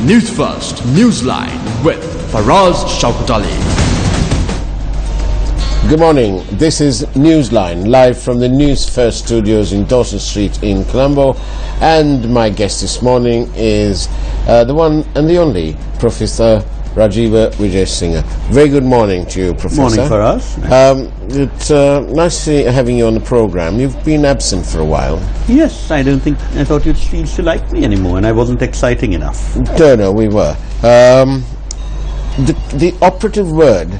Newsfirst Newsline with Faraz Shaukat Ali. Good morning. This is Newsline, live from the Newsfirst studios in Dawson Street in Colombo. And my guest this morning is the one and the only Professor Rajiva Vijay Singh. Very good morning to you, Professor. Morning for us. It's nice having you on the program. You've been absent for a while. Yes, I thought you'd cease to like me anymore, and I wasn't exciting enough. No, we were. The operative word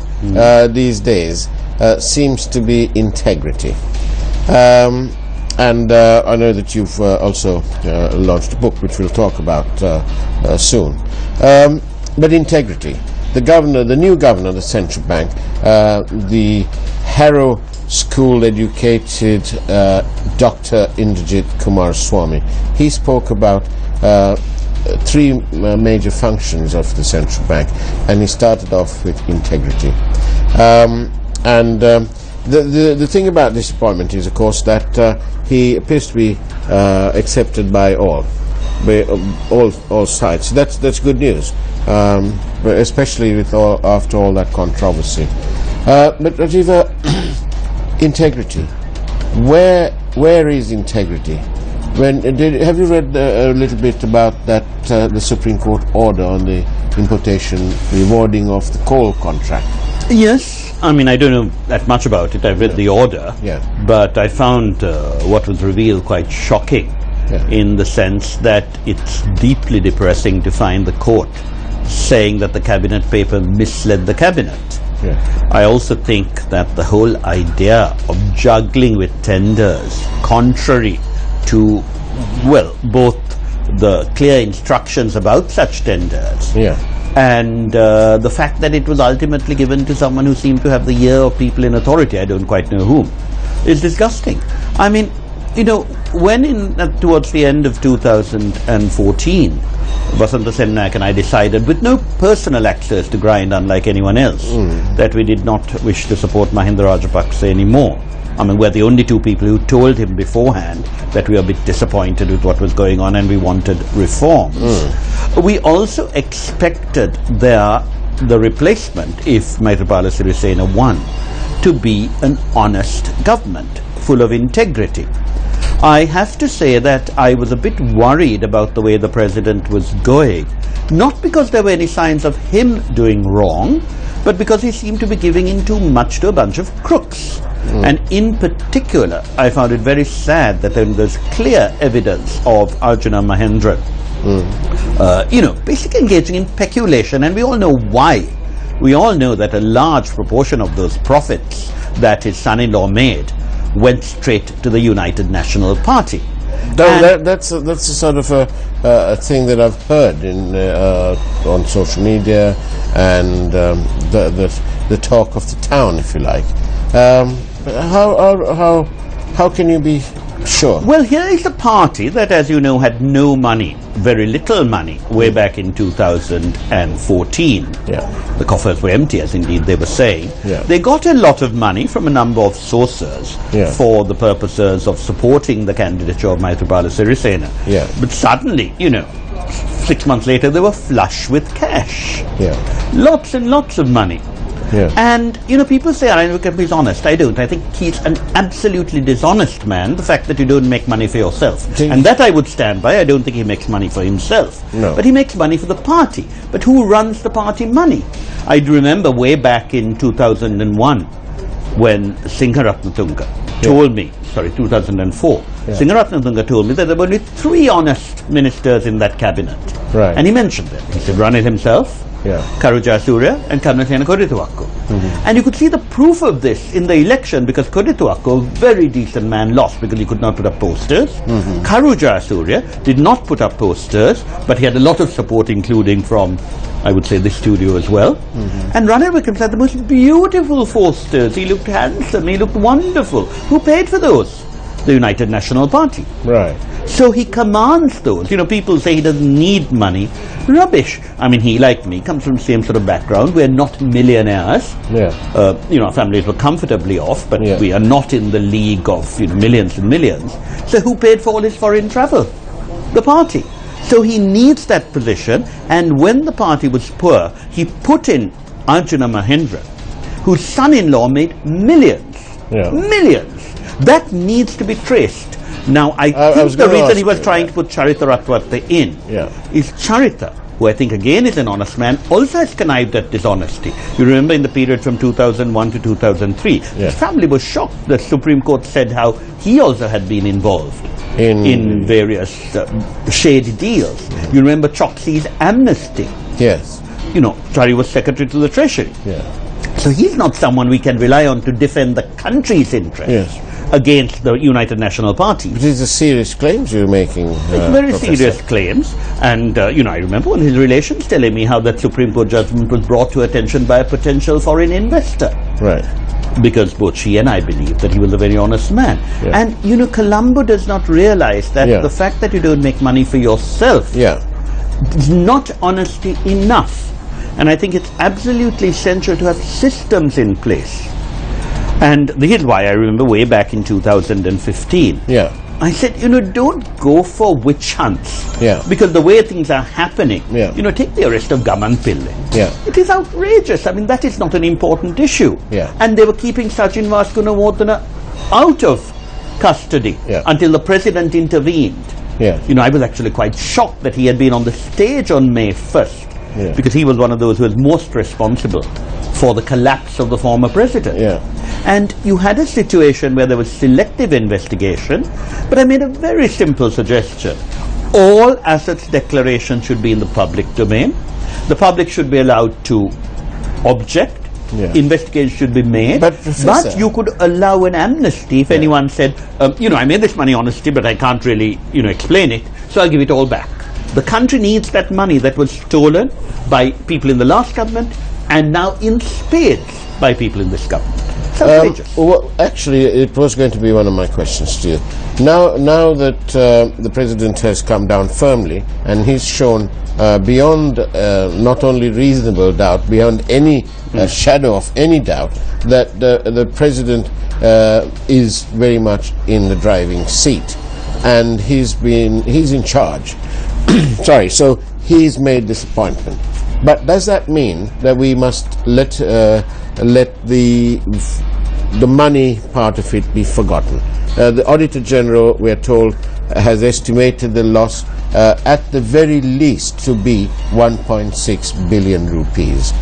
these days seems to be integrity. And I know that you've also launched a book, which we'll talk about soon. But integrity. The new governor of the central bank, the Harrow school-educated Dr. Indrajit Kumaraswamy, he spoke about three major functions of the central bank, and he started off with integrity. The thing about this appointment is, of course, that he appears to be accepted by all sides. That's good news, but especially with after all that controversy. But Rajiva, integrity. Where is integrity? Have you read a little bit about that the Supreme Court order on the importation rewarding of the coal contract? Yes. I mean, I don't know that much about it. I've read the order, but I found what was revealed quite shocking, in the sense that it's deeply depressing to find the court saying that the cabinet paper misled the cabinet. I also think that the whole idea of juggling with tenders, contrary to, well, both the clear instructions about such tenders and the fact that it was ultimately given to someone who seemed to have the ear of people in authority, I don't quite know whom, is disgusting. I mean, you know, when towards the end of 2014, Vasanta Sennayak and I decided, with no personal access to grind unlike anyone else, that we did not wish to support Mahinda Rajapaksa anymore. I mean, we're the only two people who told him beforehand that we were a bit disappointed with what was going on and we wanted reforms. We also expected the replacement, if Maithripala Sirisena won, to be an honest government, full of integrity. I have to say that I was a bit worried about the way the president was going, not because there were any signs of him doing wrong, but because he seemed to be giving in too much to a bunch of crooks. And in particular, I found it very sad that there's clear evidence of Arjuna Mahendran, basically engaging in peculation, and we all know why. We all know that a large proportion of those profits that his son-in-law made went straight to the United National Party. That's a sort of a thing that I've heard on social media and the talk of the town, if you like. How can you be sure? Well, here is a party that, as you know, had no money, very little money, way back in 2014. The coffers were empty, as indeed they were saying. They got a lot of money from a number of sources for the purposes of supporting the candidature of Maithripala Sirisena. But suddenly, 6 months later, they were flush with cash. Lots and lots of money. And, people say Ranil Wickremesinghe is honest. I don't. I think he's an absolutely dishonest man, the fact that you don't make money for yourself. And that I would stand by. I don't think he makes money for himself. But he makes money for the party. But who runs the party money? I remember way back in 2001, when Singharatnatunga told me, 2004, Singharatnatunga told me that there were only 3 honest ministers in that cabinet. And he mentioned them. He said Ranil himself, Karujaya Surya and Karnasena Kodituakku. And you could see the proof of this in the election, because Kodituakku, a very decent man, lost because he could not put up posters. Karujaya Surya did not put up posters, but he had a lot of support, including from, I would say, this studio as well. And Ranil Wickremesinghe had the most beautiful posters. He looked handsome, he looked wonderful. Who paid for those? The United National Party. So he commands those. People say he doesn't need money. Rubbish. I mean, he, like me, comes from the same sort of background. We're not millionaires. Our families were comfortably off, but we are not in the league of millions and millions. So who paid for all his foreign travel? The party. So he needs that position, and when the party was poor, he put in Arjuna Mahendra, whose son-in-law made millions. Millions. That needs to be traced. Now, I think the reason he was trying to put Charita Ratwatte in is Charita, who I think again is an honest man, also has connived at dishonesty. You remember in the period from 2001 to 2003, his family was shocked. The Supreme Court said how he also had been involved in various shady deals. You remember Choksi's amnesty. Yes. You know, Chari was Secretary to the Treasury. So he's not someone we can rely on to defend the country's interests against the United National Party. But these are serious claims you're making, very serious claims. And, you know, I remember one of his relations telling me how that Supreme Court judgment was brought to attention by a potential foreign investor. Right. Because both she and I believe that he was a very honest man. And, you know, Colombo does not realize that the fact that you don't make money for yourself is not honesty enough. And I think it's absolutely essential to have systems in place. And here's why I remember way back in 2015. I said, you know, don't go for witch hunts. Because the way things are happening, you know, take the arrest of Gaman Pille. It is outrageous. I mean, that is not an important issue. And they were keeping Sachin Vaskunawardena out of custody until the president intervened. You know, I was actually quite shocked that he had been on the stage on May 1st. Because he was one of those who was most responsible for the collapse of the former president. And you had a situation where there was selective investigation, but I made a very simple suggestion. All assets declarations should be in the public domain. The public should be allowed to object. Investigations should be made. But you could allow an amnesty if anyone said, you know, I made this money honestly, but I can't really, you know, explain it, so I'll give it all back. The country needs that money that was stolen by people in the last government and now in spades by people in this government. Well, actually, it was going to be one of my questions to you. Now that the president has come down firmly and he's shown beyond not only reasonable doubt, beyond any shadow of any doubt, that the president is very much in the driving seat and he's in charge. Sorry, so he's made this appointment. But does that mean that we must let the money part of it be forgotten? The Auditor General, we are told, has estimated the loss at the very least to be 1.6 billion rupees.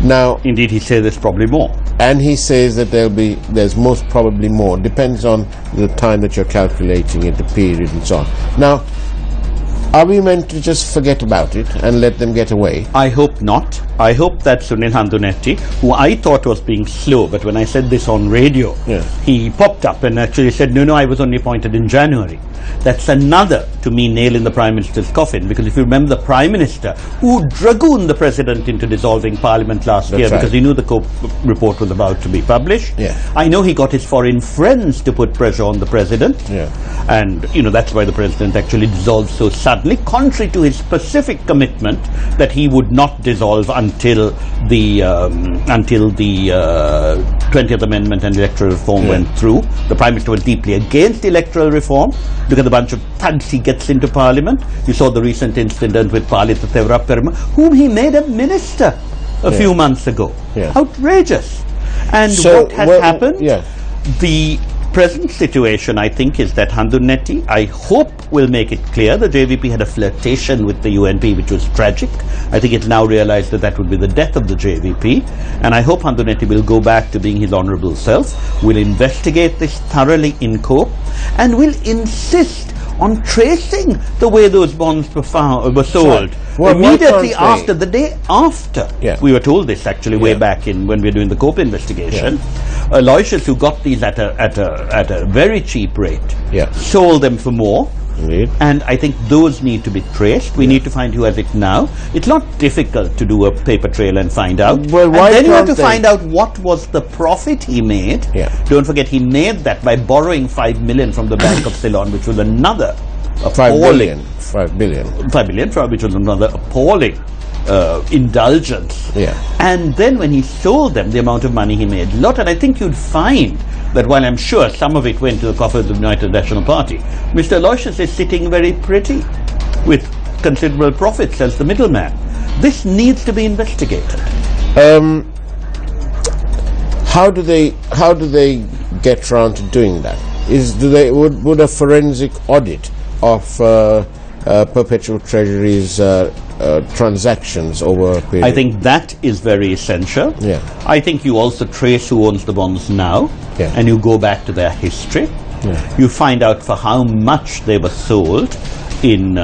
Now, indeed, he says there's probably more. And he says that there's most probably more. Depends on the time that you're calculating it, the period and so on. Now, are we meant to just forget about it and let them get away? I hope not. I hope that Sunil Handunetti, who I thought was being slow, but when I said this on radio, he popped up and actually said, no, I was only appointed in January. That's another, to me, nail in the Prime Minister's coffin, because if you remember the Prime Minister, who dragooned the President into dissolving Parliament last year because he knew the report was about to be published. I know he got his foreign friends to put pressure on the President, and, you know, that's why the President actually dissolved so suddenly, contrary to his specific commitment that he would not dissolve until the 20th Amendment and electoral reform went through. The Prime Minister was deeply against electoral reform because a bunch of thugs he gets into Parliament. You saw the recent incident with Palita Tevra Perma, whom he made a minister a few months ago. Outrageous. And so, what has happened? The present situation, I think, is that Handunetti, I hope, will make it clear the JVP had a flirtation with the UNP, which was tragic. I think it's now realized that that would be the death of the JVP, and I hope Handunetti will go back to being his honorable self, will investigate this thoroughly in court, and will insist on tracing the way those bonds were sold. Well, immediately after, the day after, we were told this actually way back in when we were doing the Cope investigation. Aloysius, who got these at a very cheap rate, sold them for more. And I think those need to be traced. We need to find who has it now. It's not difficult to do a paper trail and find out. Well, and then you have to find out what was the profit he made. Don't forget, he made that by borrowing 5 million from the Bank of Ceylon, which was another appalling 5 billion, which was another appalling indulgence. And then when he sold them, the amount of money he made, lot. And I think you'd find that while I'm sure some of it went to the coffers of the United National Party, Mr. Aloysius is sitting very pretty with considerable profits as the middleman. This needs to be investigated. How do they get round to doing that? Would a forensic audit of perpetual treasuries transactions over a period? I think that is very essential. Yeah. I think you also trace who owns the bonds now, yeah. and you go back to their history. Yeah. You find out for how much they were sold in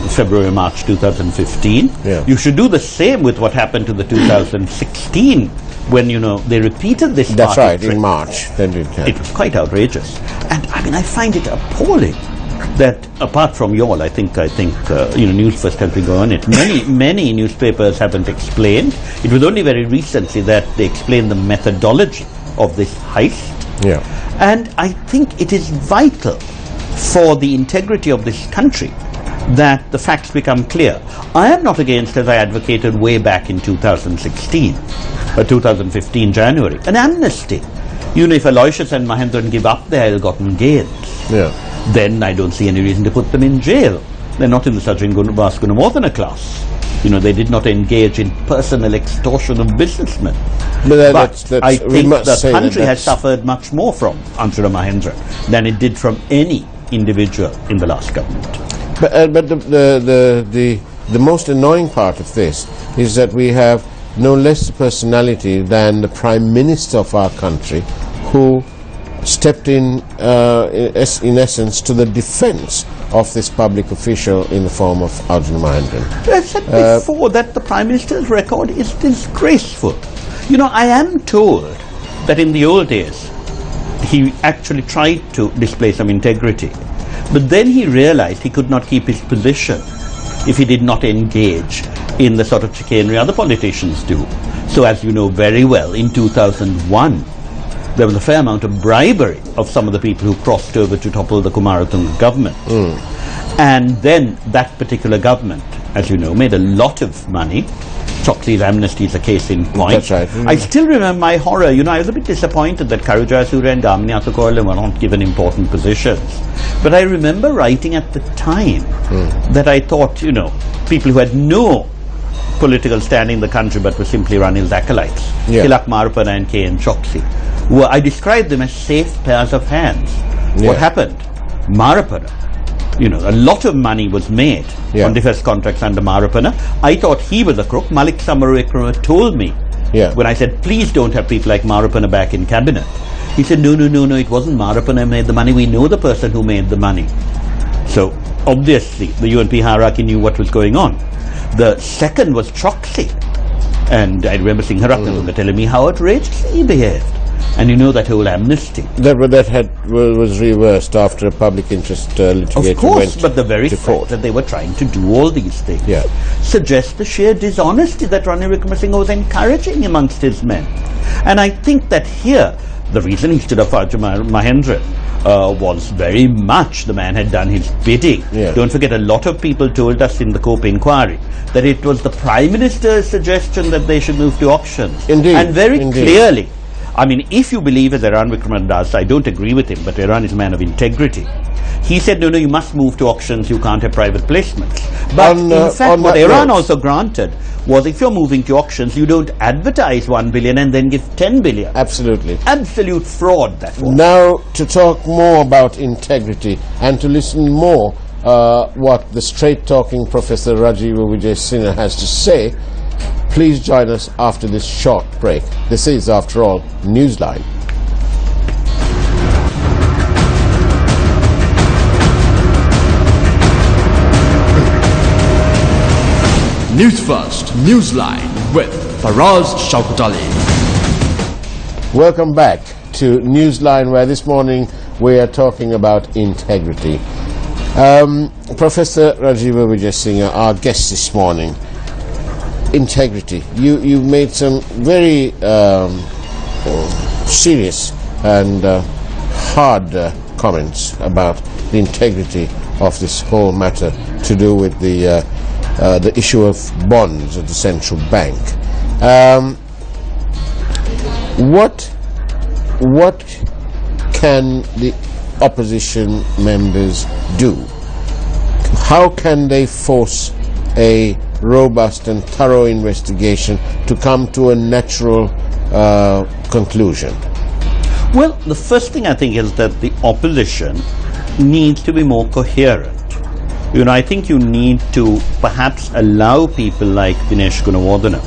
February, March 2015. Yeah. You should do the same with what happened to the 2016, when, they repeated this. That's right, trick. in March. It was quite outrageous. And I find it appalling that, apart from y'all, I think Newsfirst has been on it. Many newspapers haven't explained. It was only very recently that they explained the methodology of this heist. Yeah. And I think it is vital for the integrity of this country that the facts become clear. I am not against, as I advocated way back in 2016 or 2015 January, an amnesty. If Aloysius and Mahendran give up their ill-gotten gains, Yeah. then I don't see any reason to put them in jail. They're not in the Sajjan Vaskunamorthana class. They did not engage in personal extortion of businessmen. But I think the country has suffered much more from Anshara Mahendra than it did from any individual in the last government. But the most annoying part of this is that we have no less personality than the Prime Minister of our country, who stepped in essence, to the defense of this public official in the form of Arjun Mahendran. I've said before that the Prime Minister's record is disgraceful. I am told that in the old days he actually tried to display some integrity, but then he realized he could not keep his position if he did not engage in the sort of chicanery other politicians do. So, as you know very well, in 2001 there was a fair amount of bribery of some of the people who crossed over to topple the Kumaratunga government. And then that particular government, as you know, made a lot of money. Choksi's amnesty is a case in point. That's right. I still remember my horror. I was a bit disappointed that Karujayasura and Gamini Athukoilu were not given important positions. But I remember writing at the time that I thought, people who had no political standing in the country but were simply Ranil's acolytes, Tilak Marupana and K.N. Choksi, I described them as safe pairs of hands. What happened? Marupana, a lot of money was made on defense contracts under Marupana. I thought he was a crook. Malik Samaruwikrama told me when I said, please don't have people like Marupana back in cabinet. He said, no, it wasn't Marupana who made the money. We know the person who made the money. So, obviously, the UNP hierarchy knew what was going on. The second was Choksi. And I remember Singharatnam telling me how outrageously he behaved. And that whole amnesty. That was reversed after a public interest litigator Of course, went but the very to fact court. that they were trying to do all these things suggests the sheer dishonesty that Ranil Wickremesinghe was encouraging amongst his men. And I think that here, the reason he stood up for Arjun Mahendran was very much the man had done his bidding. Don't forget, a lot of people told us in the Cope inquiry that it was the Prime Minister's suggestion that they should move to auctions. Indeed. And very clearly, if you believe as Iran Wickremesinghe does, I don't agree with him, but Iran is a man of integrity. He said, no, you must move to auctions, you can't have private placements. But in fact, what Iran also granted was, if you're moving to auctions, you don't advertise 1 billion and then give 10 billion. Absolutely. Absolute fraud, that was. Now, to talk more about integrity and to listen more what the straight-talking Professor Rajiva Vijay Sinha has to say, please join us after this short break. This is, after all, Newsline. Newsfirst, Newsline with Faraz Shaukat Ali. Welcome back to Newsline, where this morning we are talking about integrity. Professor Rajiva Vijay Sinha, our guest this morning. Integrity. You made some very serious and hard comments about the integrity of this whole matter to do with the issue of bonds at the central bank. What can the opposition members do? how can they force a robust and thorough investigation to come to a natural conclusion? Well, the first thing I think is that the opposition needs to be more coherent. I think you need to perhaps allow people like Dinesh Gunawardena,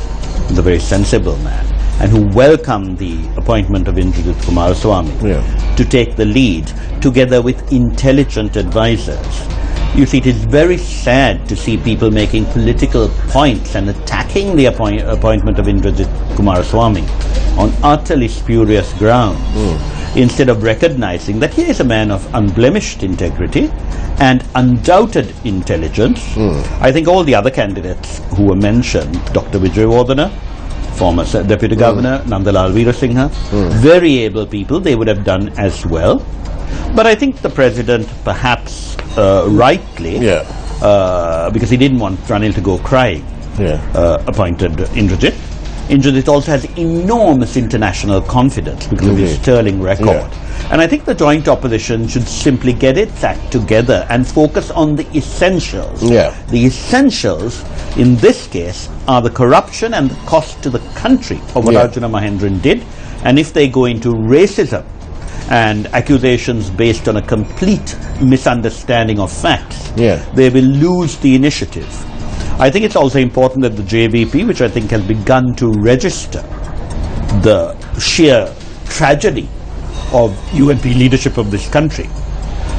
who's a very sensible man, and who welcomed the appointment of Indrajit Kumaraswamy, to take the lead together with intelligent advisors. You see, it is very sad to see people making political points and attacking the appointment of Indrajit Kumaraswamy on utterly spurious grounds, instead of recognizing that he is a man of unblemished integrity and undoubted intelligence. I think all the other candidates who were mentioned, Dr. Vijay Wardena, former Deputy Governor, Nandalal Veerasinghe, very able people, they would have done as well. But I think the President, perhaps rightly, because he didn't want Ranil to go crying, appointed Indrajit. Indrajit also has enormous international confidence because of his sterling record. And I think the joint opposition should simply get its act together and focus on the essentials. The essentials, in this case, are the corruption and the cost to the country of what Arjuna Mahendran did. And if they go into racism and accusations based on a complete misunderstanding of facts, they will lose the initiative. I think it's also important that the JVP, which I think has begun to register the sheer tragedy of UNP leadership of this country,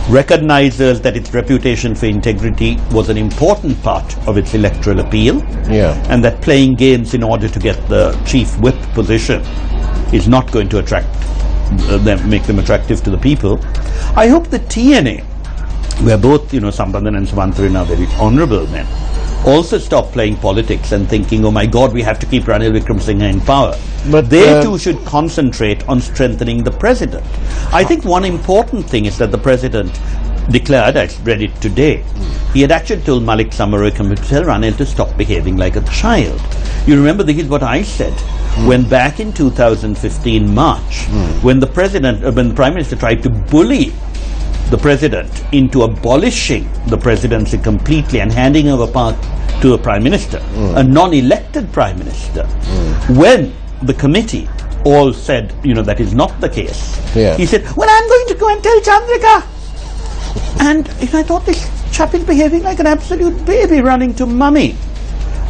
recognizes that its reputation for integrity was an important part of its electoral appeal, and that playing games in order to get the chief whip position is not going to attract them, make them attractive to the people. I hope the TNA, where both Sampadan and Samantharan are very honorable men, also stop playing politics and thinking, oh my God, we have to keep Ranil Wickremesinghe in power. But they too should concentrate on strengthening the President. I think one important thing is that the President declared, I read it today, he had actually told Malik Samaraweekam to tell Ranil to stop behaving like a child. You remember, this is what I said when back in 2015 March, when the Prime Minister tried to bully the President into abolishing the presidency completely and handing over power to a Prime Minister, a non-elected Prime Minister. When the committee all said, that is not the case, he said, well, I'm going to go and tell Chandrika. And I thought, this chap is behaving like an absolute baby running to mummy.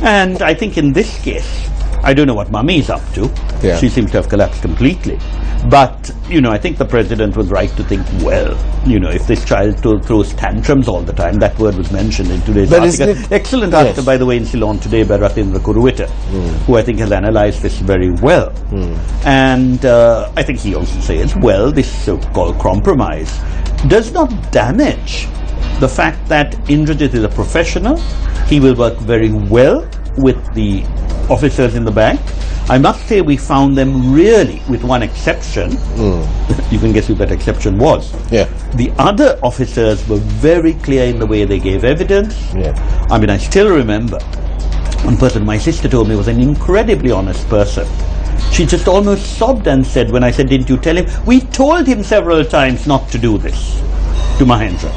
And I think in this case, I don't know what mummy is up to. She seems to have collapsed completely. But, I think the President was right to think, well, if this child throws tantrums all the time, that word was mentioned in today's article. Excellent article, by the way, in Ceylon today by Ratindra Kuruwita, who I think has analyzed this very well. And I think he also says, well, this so-called compromise does not damage the fact that Indrajit is a professional. He will work very well with the officers in the bank. I must say we found them really, with one exception, you can guess who that exception was. The other officers were very clear in the way they gave evidence. I mean, I still remember one person my sister told me was an incredibly honest person. She just almost sobbed and said, when I said, didn't you tell him? We told him several times not to do this. To Mahendra.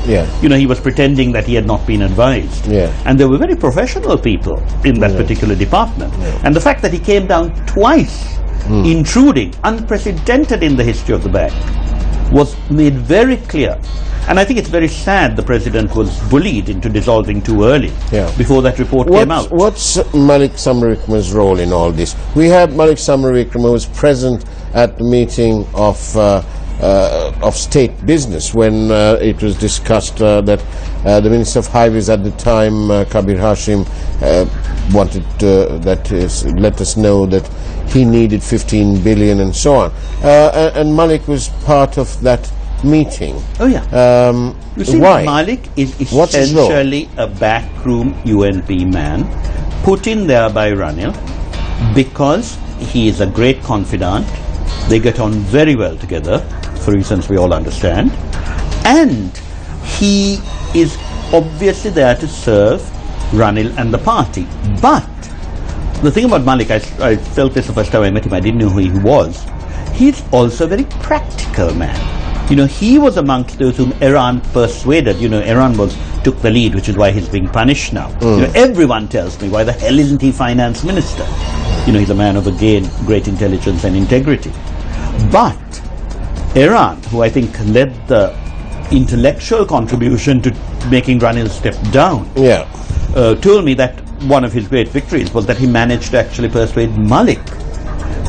He was pretending that he had not been advised. And there were very professional people in that particular department. And the fact that he came down twice, intruding, unprecedented in the history of the bank, was made very clear. And I think it's very sad the President was bullied into dissolving too early, before that report came out. What's Malik Samaraweekama's role in all this? We have Malik Samaraweekama, who was present at the meeting of state business when it was discussed that the Minister of Highways at the time, Kabir Hashim, wanted let us know that he needed 15 billion and so on. And Malik was part of that meeting. You see, why? Malik is essentially a backroom UNP man, put in there by Ranil because he is a great confidant. They get on very well together, for reasons we all understand, and he is obviously there to serve Ranil and the party. But the thing about Malik, I felt this the first time I met him, I didn't know who he was. He's also a very practical man. he was amongst those whom Iran persuaded. Iran took the lead, which is why he's being punished now. Everyone tells me, why the hell isn't he finance minister? He's a man of, again, great intelligence and integrity. But Iran, who I think led the intellectual contribution to making Ranil step down, told me that one of his great victories was that he managed to actually persuade Malik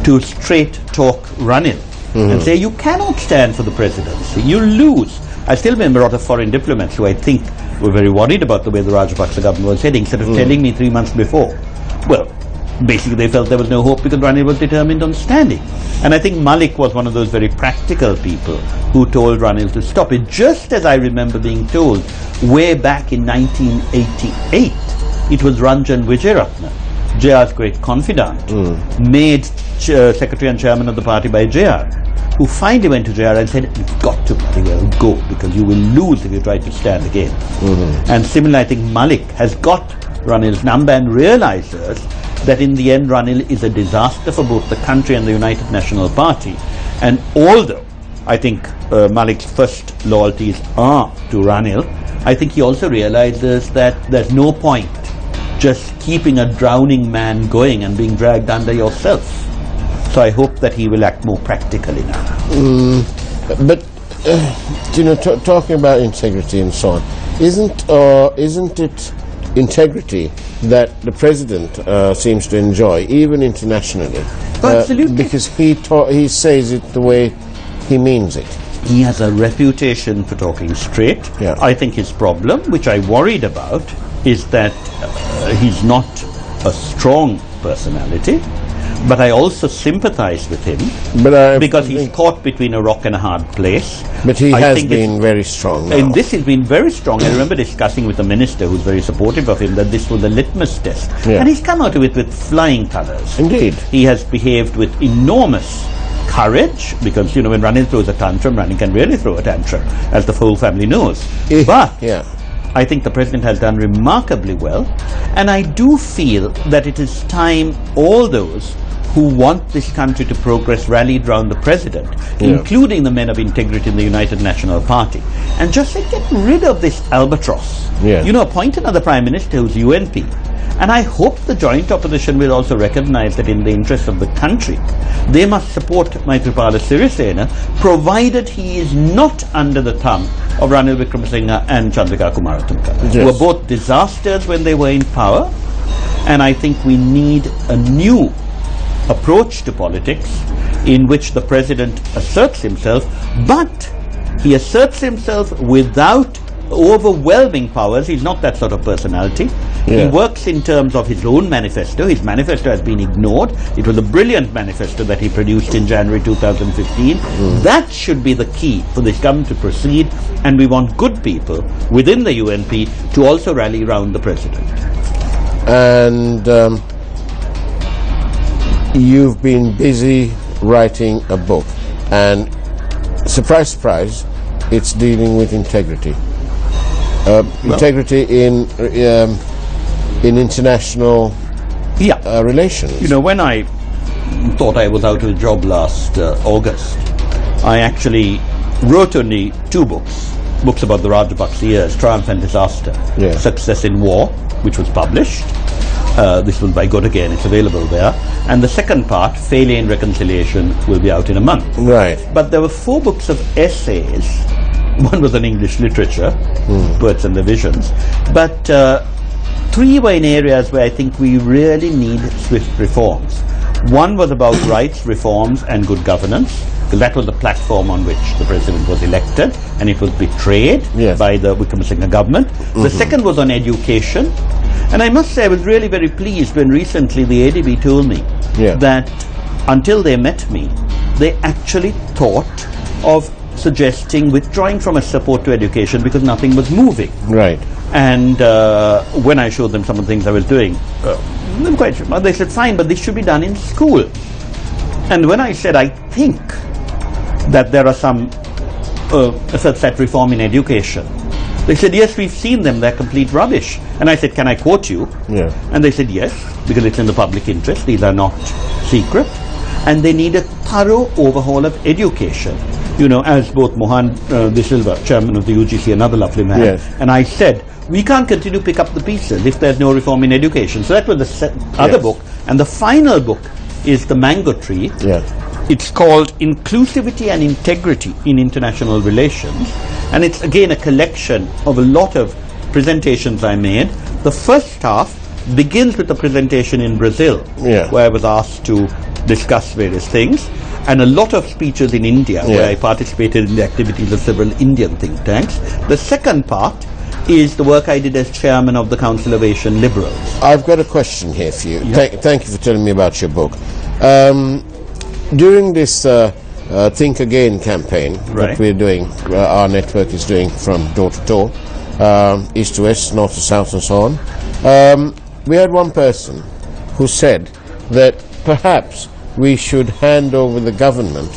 to straight talk Ranil and say, you cannot stand for the presidency, you lose. I still remember a lot of foreign diplomats who I think were very worried about the way the Rajapaksa government was heading, instead of telling me 3 months before. Well, basically they felt there was no hope because Ranil was determined on standing. And I think Malik was one of those very practical people who told Ranil to stop it, just as I remember being told way back in 1988. It was Ranjan Wijeratne, JR's great confidant, made secretary and chairman of the party by JR, who finally went to JR and said, you've got to very well go, because you will lose if you try to stand again. And similarly, I think Malik has got Ranil's number and realizes that in the end Ranil is a disaster for both the country and the United National Party. And although I think Malik's first loyalties are to Ranil, I think he also realizes that there's no point just keeping a drowning man going and being dragged under yourself. So I hope that he will act more practically now. But talking about integrity and so on, isn't it integrity that the president seems to enjoy, even internationally? Absolutely. Because he says it the way he means it. He has a reputation for talking straight. I think his problem, which I worried about, is that he's not a strong personality. But I also sympathize with him because he's caught between a rock and a hard place. But he has been very strong now. In this he's been very strong. I remember discussing with the minister, who's very supportive of him, that this was a litmus test. And he's come out of it with flying colours. Indeed. He has behaved with enormous courage, because, when Ranil throws a tantrum, Ranil can really throw a tantrum, as the whole family knows. But I think the president has done remarkably well. And I do feel that it is time all those who want this country to progress rallied round the president, including the men of integrity in the United National Party, and just say, get rid of this albatross. Appoint another prime minister who's UNP. And I hope the joint opposition will also recognize that in the interest of the country, they must support Maithripala Sirisena, provided he is not under the thumb of Ranil Wickremesinghe and Chandrika Kumaratunga, who were both disasters when they were in power. And I think we need a new approach to politics in which the president asserts himself, but he asserts himself without overwhelming powers. He's not that sort of personality. He works in terms of his own manifesto. His manifesto has been ignored. It was a brilliant manifesto that he produced in January 2015. That should be the key for this government to proceed, and we want good people within the UNP to also rally around the president. And you've been busy writing a book, and surprise, surprise, it's dealing with integrity. Integrity in international relations. When I thought I was out of a job last August, I actually wrote only 2 books about the Rajapaksa years, Triumph and Disaster, Success in War, which was published. This was by Good Again, it's available there. And the second part, Failure in Reconciliation, will be out in a month. Right. But there were 4 books of essays. One was on English literature, Poets and Their Visions. But 3 were in areas where I think we really need swift reforms. One was about rights, reforms and good governance, because that was the platform on which the president was elected, and it was betrayed by the Wickremesinghe government. The second was on education. And I must say I was really very pleased when recently the ADB told me that until they met me, they actually thought of suggesting withdrawing from a support to education because nothing was moving. Right. And when I showed them some of the things I was doing, they said, fine, but this should be done in school. And when I said, I think that there are some efforts at reform in education, they said, yes, we've seen them, they're complete rubbish. And I said, can I quote you? And they said, yes, because it's in the public interest, these are not secret. And they need a thorough overhaul of education. you know, as both Mohan De Silva, chairman of the UGC, another lovely man, Yes. and I said, we can't continue to pick up the pieces if there's no reform in education. So that was the other Yes. book. And the final book is The Mango Tree. Yeah. It's called Inclusivity and Integrity in International Relations. And it's again a collection of a lot of presentations I made. The first half begins with a presentation in Brazil, Yeah. where I was asked to discuss various things, and a lot of speeches in India, Yeah. where I participated in the activities of several Indian think tanks. The second part is the work I did as chairman of the Council of Asian Liberals. I've got a question here for you. Yeah. Thank you for telling me about your book. During this Think Again campaign Right. that we're doing, our network is doing from door to door, east to west, north to south, and so on, we had one person who said that perhaps we should hand over the government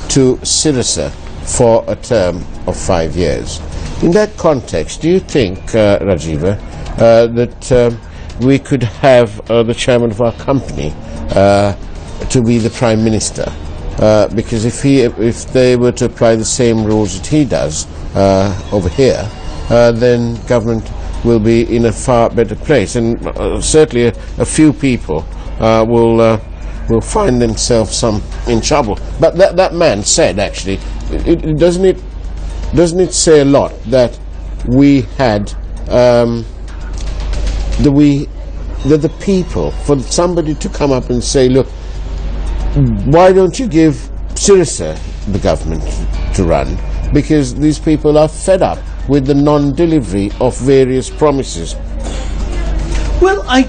to Syriza for a term of 5 years. In that context, do you think, Rajiva, that we could have the chairman of our company to be the Prime Minister? Because if they were to apply the same rules that he does over here, then government will be in a far better place, and certainly a few people will find themselves in trouble. But that man said, actually, doesn't it say a lot that we had that the people, for somebody to come up and say, look, why don't you give Syriza the government to run? Because these people are fed up with the non-delivery of various promises. Well, I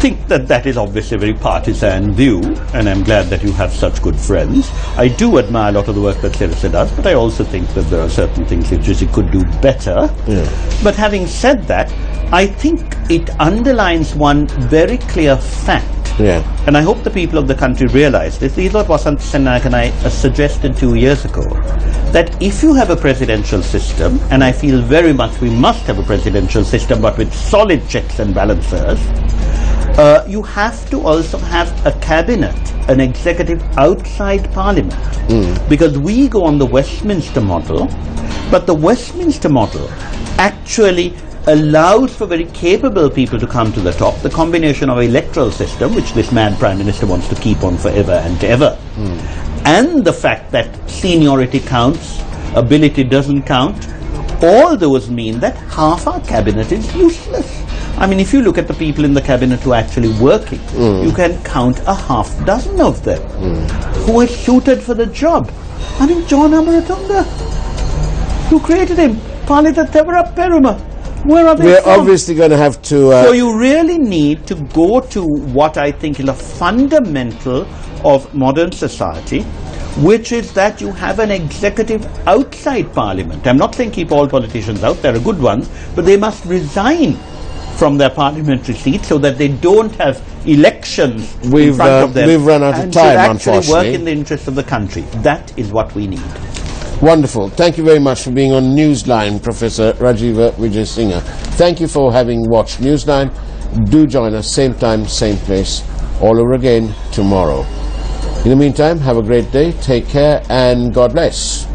think that is obviously a very partisan view, and I'm glad that you have such good friends. I do admire a lot of the work that Syriza does, but I also think that there are certain things which he could do better. Yeah. But having said that, I think it underlines one very clear fact. Yeah. And I hope the people of the country realize this. This is what Vasant Sennaik and I suggested 2 years ago, that if you have a presidential system, and I feel very much we must have a presidential system, but with solid checks and balances, you have to also have a cabinet, an executive outside parliament. Because we go on the Westminster model, but the Westminster model actually allows for very capable people to come to the top. The combination of electoral system, which this mad Prime Minister wants to keep on forever and ever, and the fact that seniority counts, ability doesn't count, all those mean that half our cabinet is useless. I mean, if you look at the people in the cabinet who are actually working, you can count a half dozen of them who are suited for the job. I mean, John Amaratunga, who created him, Palita Tevara Peruma, where are they We're from? obviously going to have to... So you really need to go to what I think is a fundamental of modern society, which is that you have an executive outside parliament. I'm not saying keep all politicians out, there are good ones, but they must resign from their parliamentary seats so that they don't have elections in front of them. We've run out of and time, should actually unfortunately. work in the interest of the country. That is what we need. Wonderful. Thank you very much for being on Newsline, Professor Rajiva Vijayasinghe. Thank you for having watched Newsline. Do join us, same time, same place, all over again tomorrow. In the meantime, have a great day, take care, and God bless.